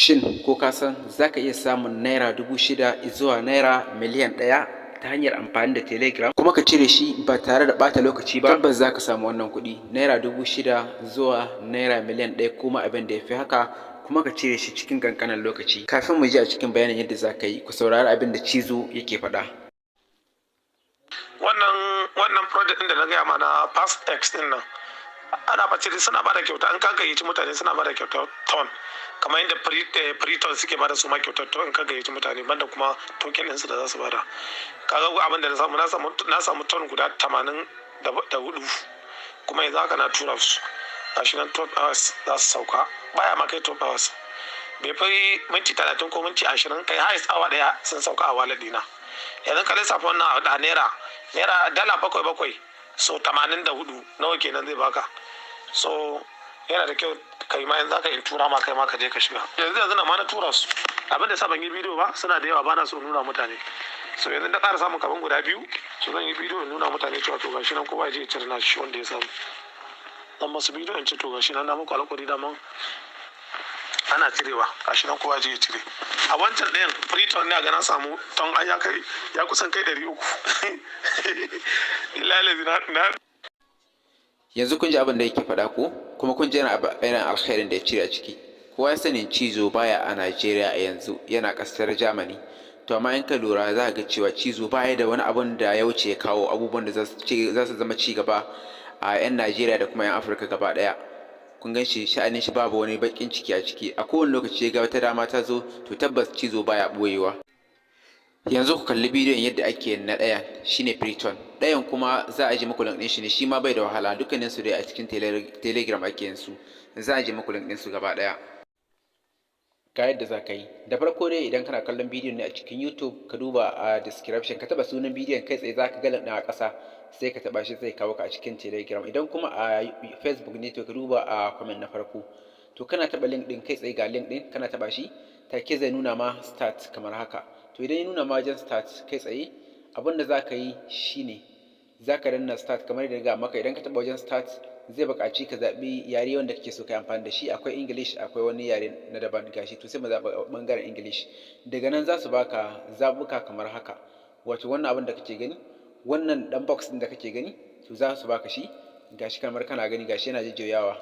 Shin ko ka san za ka iya samun naira 6,000 zuwa naira miliyan 1 ta hanyar amfani da Telegram kuma ka cire shi ba tare da ɓata lokaci ba? Tabbas za ka samu wannan kuɗi naira 6,000 zuwa naira miliyan 1 kuma abin da ya fi haka, kuma ka cire shi cikin ƙanƙanin lokaci. Kafin mu je a cikin bayanin yadda za ka yi, ku saurari abin da Cizo yake faɗa. Wannan project ɗin da na gaya mana Fast X ɗin nan, ana bacci suna bada kyauta, in ka gayyaci mutane suna bada kyautar ton, kamar yadda Preton suke bada su ma kyautar ton in ka gayyaci mutane, banda kuma token ɗinsu da za su bada. Kaga abin da na samu ton guda 84, kuma yanzu haka na tura su. Gashi nan 12 hours za su sauka, baya ma kai 12 hours. Bai fi minti 30 ko minti 20, kai highest awa daya sun sauka a wallet dina. Yanzu ka lissafa wannan da naira dala 7 so 84 nawa kenan zai baka. So yana da kyau kai ma yanzu zaka yi tura ma kai ma ka je ka shiga. Yanzu na ma na tura su. Abin da sa ban yi bidiyo ba, suna da yawa, bana so nuna mutane. So yanzu da ƙara samun kaman guda 2, so zan yi bidiyo in nuna mutane cewa to gashi nan kowa ya je ya cire na shi wanda ya samu. Dan masu bidiyo in ce to gashi nan na muku alƙawari da man ana cirewa, gashi nan kowa je ya cire. A wancan ɗayan Preton ne ga na samu ton an ya kusan kai 300. Yanzu kun ji abin da yake faɗa ko, kuma kun ji irin alkhairin da ya cire a ciki. Kowa ya sani Cizo baya a Najeriya a yanzu, yana ƙasar Germany. To amma in ka lura za ka ga cewa Cizo baya da wani abun da ya wuce ya kawo abubuwan da za su zama ci gaba a 'yan Najeriya da kuma 'yan Afirka gaba ɗaya. Kun gan shi, sha'anin shi babu wani baƙin ciki a ciki. A kowane lokaci ya ga wata dama ta zo, to tabbas Cizo baya ɓoyewa. Yanzu ku kalli bidiyon yadda ake na ɗayan, shine Preton. Ɗayan kuma za a ji muku link ɗin shi ne, shi ma bai da wahala, dukkanin su dai a cikin Telegram ake yin su. Za a ji muku link ɗin su gaba ɗaya. Ga yadda za ka yi. Da farko dai idan kana kallon bidiyon ne a cikin YouTube, ka duba a description, ka taɓa sunan bidiyon kai tsaye za ka ga link ɗin a ƙasa, sai ka taɓa shi zai kawo ka a cikin Telegram. Idan kuma a Facebook ne to ka duba a comment na farko. To kana taɓa link ɗin kai tsaye, ga link ɗin kana taɓa shi, take zai nuna ma start kamar haka. To idan ya nuna ma wajen start kai tsaye, abin da za ka yi shine za ka danna start kamar yadda ga maka. Idan ka taɓa wajen start, zai buƙaci ka zaɓi yare wanda kake so ka yi amfani da shi. Akwai English, akwai wani yare na daban gashi, to sai mu zaɓa ɓangaren English. Daga nan za su baka zaɓuka kamar haka. Wato wannan abin da kake gani, wannan ɗan box ɗin da kake gani, to za su baka shi. Gashi kamar kana gani, gashi yana jujjuyawa,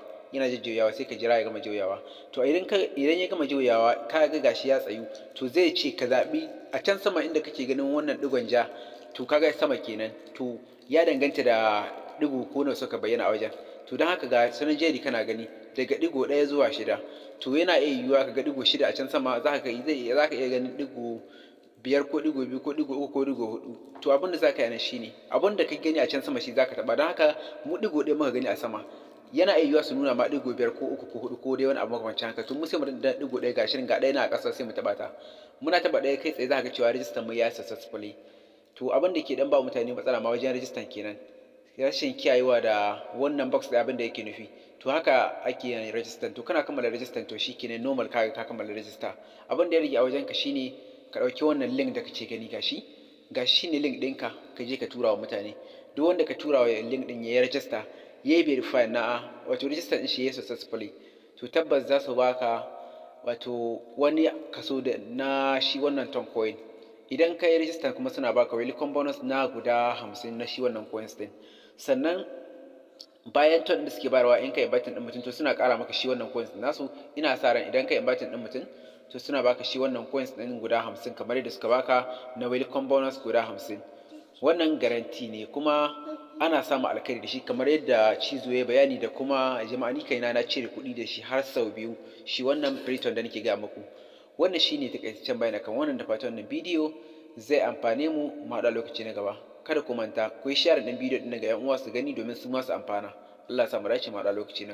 sai ka jira ya gama juyawa. To idan ya gama juyawa ka ga gashi ya tsayu, to zai ce ka zaɓi a can sama inda kake ganin wannan ɗigon ja, to kaga sama kenan. To ya danganta da ɗigo ko nawa suka bayyana a wajen. To don haka ga sunan jeri kana gani daga ɗigo 1 zuwa 6. To yana iya yiwuwa ka ga ɗigo 6 a can sama, za ka iya ganin ɗigo 5 ko ɗigo 2 ko ɗigo 3 ko ɗigo 4. To abin da za ka yi nan shine abin da ka gani a can sama shi za ka taɓa. Don haka mu ɗigo 1 muka gani a sama, yana iya yiwuwa su nuna ma ɗigo 5 ko 3 ko 4 ko dai wani abu makamancin haka. To mu sai mu da ɗigo 1 ga shirin ga ɗaya na a ƙasa, sai mu taɓa ta. Muna taɓa ɗaya kai tsaye za ka ga cewa rijistar mu ya successfully. To abin da ke dan ba mutane matsala ma wajen rijistar kenan, rashin kiyayewa da wannan box da abin da yake nufi. To haka ake yin rijistar. To kana kammala rijistar, to shikenan normal ka kammala rijista. Abin da ya rage a wajenka shine ka ɗauki wannan link da kake gani, gashi ne link ɗinka, ka je ka tura wa mutane. Duk wanda ka tura wa link ɗin ya yi rijista, ya yi verify na wato rijistar ɗin shi ya successfully, to tabbas za su baka wato wani kaso na shi wannan ton coin. Idan ka yi rijista kuma suna baka welcome bonus na guda 50 na shi wannan coins ɗin. Sannan bayan ton da suke bayarwa, in ka invite ɗin mutum, to suna ƙara maka shi wannan coins nasu. Ina sa ran idan ka invite ɗin mutum, to suna baka shi wannan coins ɗin guda 50 kamar yadda suka baka na welcome bonus guda 50. Wannan garanti ne, kuma ana samun alkhairi da shi kamar yadda Cizo ya bayani, da kuma jama'a ni kaina na cire kuɗi da shi har sau 2, shi wannan Preton da nake gaya muku. Wannan shine takaitaccen bayani kan wannan, da fatan wannan bidiyo zai amfane mu haɗa lokaci na gaba. Kada ku manta ku yi share ɗin bidiyo ɗin ga 'yan uwa su gani domin su ma su amfana. Allah ya sa mu dace mu haɗa lokaci na gaba.